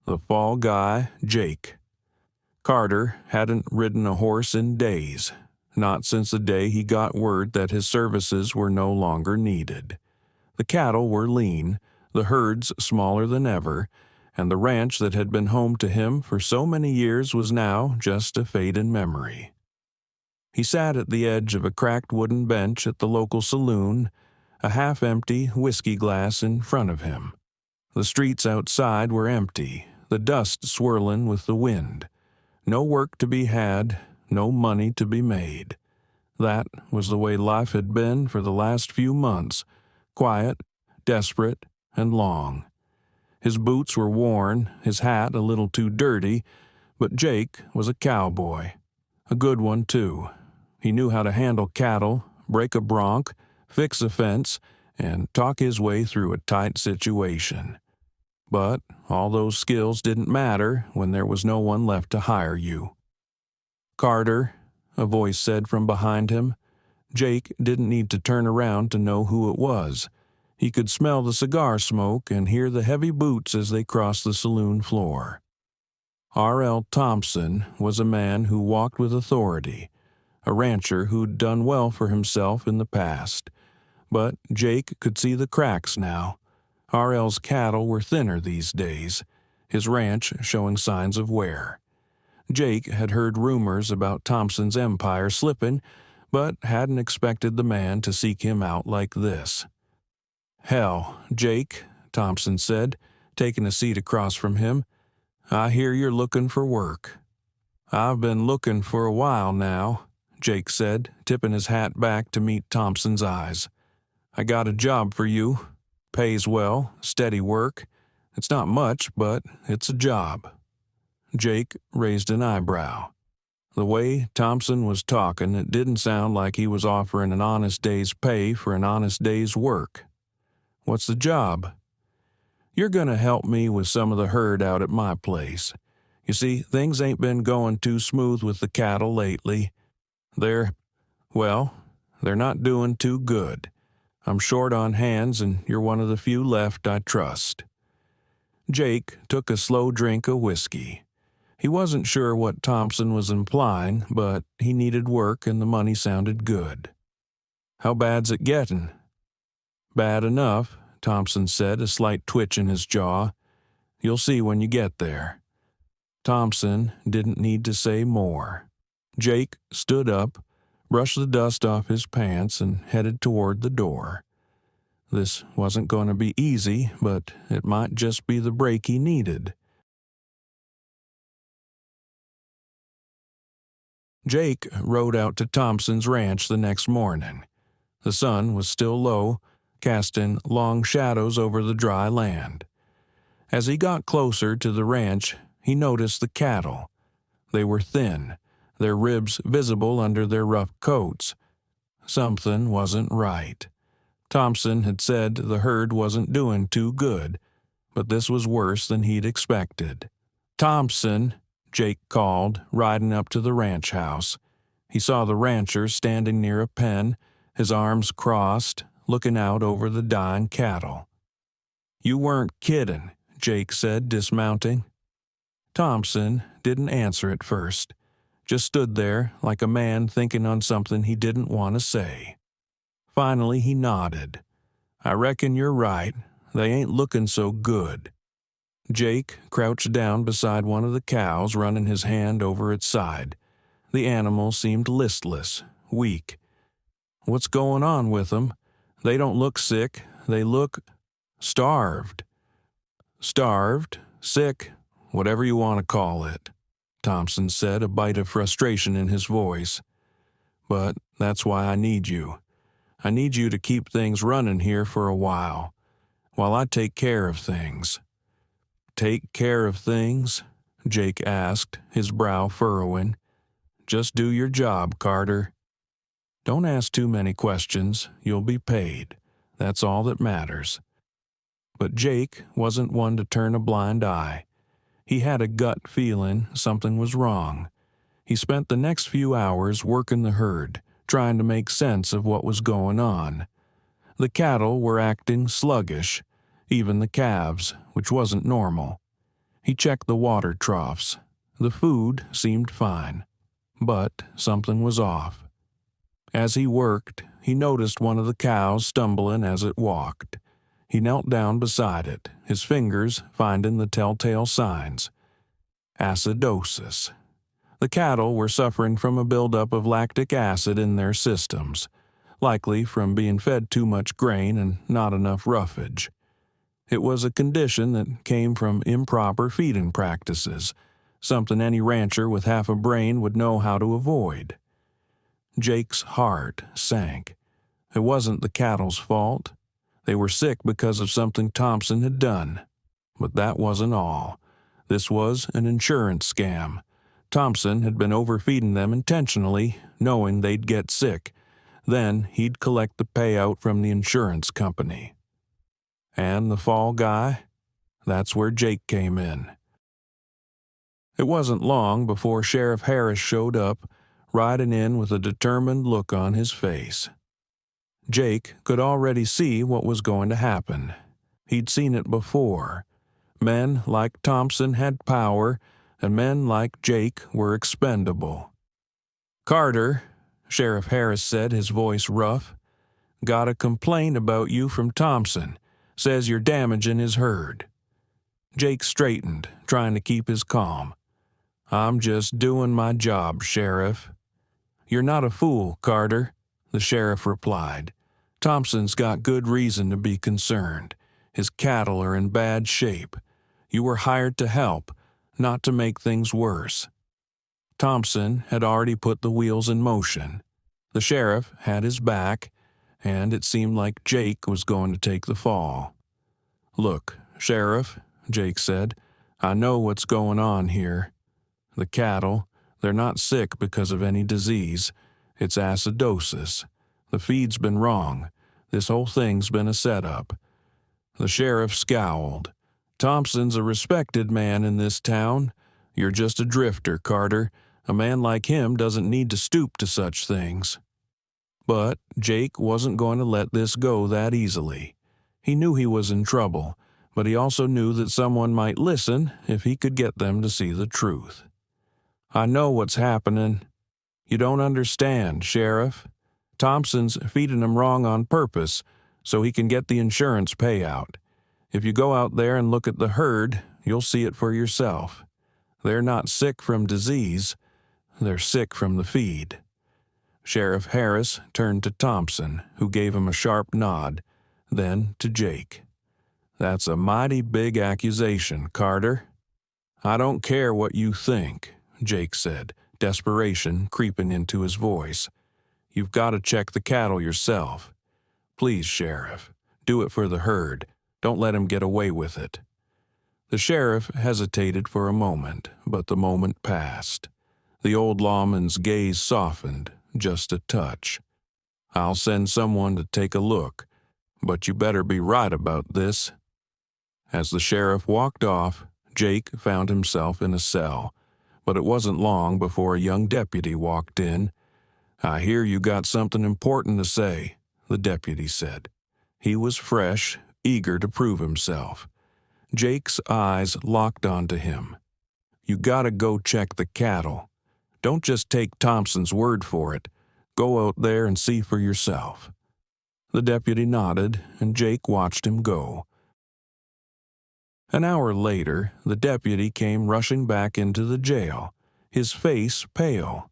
The fall guy, Jake. Carter hadn't ridden a horse in days, not since the day he got word that his services were no longer needed. The cattle were lean, the herds smaller than ever, and the ranch that had been home to him for so many years was now just a fading memory. He sat at the edge of a cracked wooden bench at the local saloon, a half-empty whiskey glass in front of him. The streets outside were empty, the dust swirling with the wind. No work to be had, no money to be made. That was the way life had been for the last few months, quiet, desperate, and long. His boots were worn, his hat a little too dirty, but Jake was a cowboy. A good one, too. He knew how to handle cattle, break a bronc, fix a fence, and talk his way through a tight situation. But all those skills didn't matter when there was no one left to hire you. "Carter," a voice said from behind him. Jake didn't need to turn around to know who it was. He could smell the cigar smoke and hear the heavy boots as they crossed the saloon floor. R.L. Thompson was a man who walked with authority, a rancher who'd done well for himself in the past. But Jake could see the cracks now. R.L.'s cattle were thinner these days, his ranch showing signs of wear. Jake had heard rumors about Thompson's empire slipping, but hadn't expected the man to seek him out like this. "Hell, Jake," Thompson said, taking a seat across from him, "I hear you're looking for work." "I've been looking for a while now," Jake said, tipping his hat back to meet Thompson's eyes. "I got a job for you. Pays well, steady work. It's not much, but it's a job." Jake raised an eyebrow. The way Thompson was talking, it didn't sound like he was offering an honest day's pay for an honest day's work. "What's the job?" "You're going to help me with some of the herd out at my place. You see, things ain't been going too smooth with the cattle lately. They're not doing too good. I'm short on hands, and you're one of the few left I trust." Jake took a slow drink of whiskey. He wasn't sure what Thompson was implying, but he needed work and the money sounded good. "How bad's it getting?" "Bad enough," Thompson said, a slight twitch in his jaw. "You'll see when you get there." Thompson didn't need to say more. Jake stood up, brushed the dust off his pants, and headed toward the door. This wasn't going to be easy, but it might just be the break he needed. Jake rode out to Thompson's ranch the next morning. The sun was still low, casting long shadows over the dry land. As he got closer to the ranch, he noticed the cattle. They were thin, their ribs visible under their rough coats. Something wasn't right. Thompson had said the herd wasn't doing too good, but this was worse than he'd expected. "Thompson," Jake called, riding up to the ranch house. He saw the rancher standing near a pen, his arms crossed, looking out over the dying cattle. "You weren't kidding," Jake said, dismounting. Thompson didn't answer at first, just stood there like a man thinking on something he didn't want to say. Finally he nodded. "I reckon you're right. They ain't looking so good." Jake crouched down beside one of the cows, running his hand over its side. The animal seemed listless, weak. "What's going on with them? They don't look sick. They look starved." "Starved, sick, whatever you want to call it," Thompson said, a bite of frustration in his voice. "But that's why I need you. I need you to keep things running here for a while I take care of things." "Take care of things?" Jake asked, his brow furrowing. "Just do your job, Carter. Don't ask too many questions. You'll be paid. That's all that matters." But Jake wasn't one to turn a blind eye. He had a gut feeling something was wrong. He spent the next few hours working the herd, trying to make sense of what was going on. The cattle were acting sluggish, even the calves, which wasn't normal. He checked the water troughs. The food seemed fine, but something was off. As he worked, he noticed one of the cows stumbling as it walked. He knelt down beside it, his fingers finding the telltale signs. Acidosis. The cattle were suffering from a buildup of lactic acid in their systems, likely from being fed too much grain and not enough roughage. It was a condition that came from improper feeding practices, something any rancher with half a brain would know how to avoid. Jake's heart sank. It wasn't the cattle's fault. They were sick because of something Thompson had done. But that wasn't all. This was an insurance scam. Thompson had been overfeeding them intentionally, knowing they'd get sick. Then he'd collect the payout from the insurance company. And the fall guy? That's where Jake came in. It wasn't long before Sheriff Harris showed up, riding in with a determined look on his face. Jake could already see what was going to happen. He'd seen it before. Men like Thompson had power, and men like Jake were expendable. "Carter," Sheriff Harris said, his voice rough, "got a complaint about you from Thompson. Says you're damaging his herd." Jake straightened, trying to keep his calm. "I'm just doing my job, Sheriff." "You're not a fool, Carter," the sheriff replied. "Thompson's got good reason to be concerned. His cattle are in bad shape. You were hired to help, not to make things worse." Thompson had already put the wheels in motion. The sheriff had his back, and it seemed like Jake was going to take the fall. "Look, Sheriff," Jake said, "I know what's going on here. The cattle, they're not sick because of any disease. It's acidosis. The feed's been wrong. This whole thing's been a setup." The sheriff scowled. "Thompson's a respected man in this town. You're just a drifter, Carter. A man like him doesn't need to stoop to such things." But Jake wasn't going to let this go that easily. He knew he was in trouble, but he also knew that someone might listen if he could get them to see the truth. "I know what's happening. You don't understand, Sheriff. Thompson's feeding him wrong on purpose so he can get the insurance payout. If you go out there and look at the herd, you'll see it for yourself. They're not sick from disease. They're sick from the feed." Sheriff Harris turned to Thompson, who gave him a sharp nod, then to Jake. "That's a mighty big accusation, Carter." "I don't care what you think," Jake said, desperation creeping into his voice. "You've got to check the cattle yourself. Please, Sheriff, do it for the herd. Don't let him get away with it." The sheriff hesitated for a moment, but the moment passed. The old lawman's gaze softened, just a touch. "I'll send someone to take a look, but you better be right about this." As the sheriff walked off, Jake found himself in a cell, but it wasn't long before a young deputy walked in. "I hear you got something important to say," the deputy said. He was fresh, eager to prove himself. Jake's eyes locked onto him. "You gotta go check the cattle. Don't just take Thompson's word for it. Go out there and see for yourself." The deputy nodded, and Jake watched him go. An hour later, the deputy came rushing back into the jail, his face pale.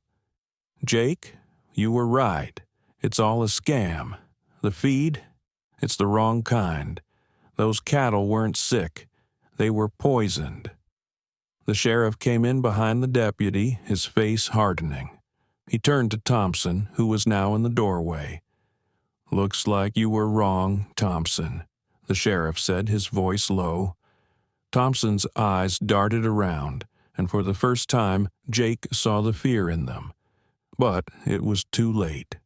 "Jake, you were right. It's all a scam. The feed? It's the wrong kind. Those cattle weren't sick. They were poisoned." The sheriff came in behind the deputy, his face hardening. He turned to Thompson, who was now in the doorway. "Looks like you were wrong, Thompson," the sheriff said, his voice low. Thompson's eyes darted around, and for the first time Jake saw the fear in them. But it was too late.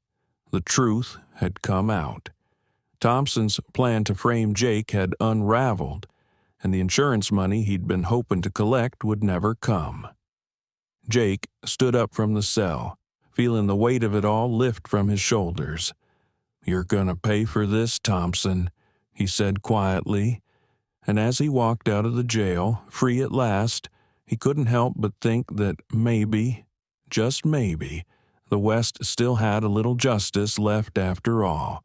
The truth had come out. Thompson's plan to frame Jake had unraveled, and the insurance money he'd been hoping to collect would never come. Jake stood up from the cell, feeling the weight of it all lift from his shoulders. "You're gonna pay for this, Thompson," he said quietly. and as he walked out of the jail, free at last, he couldn't help but think that maybe, just maybe, the West still had a little justice left after all.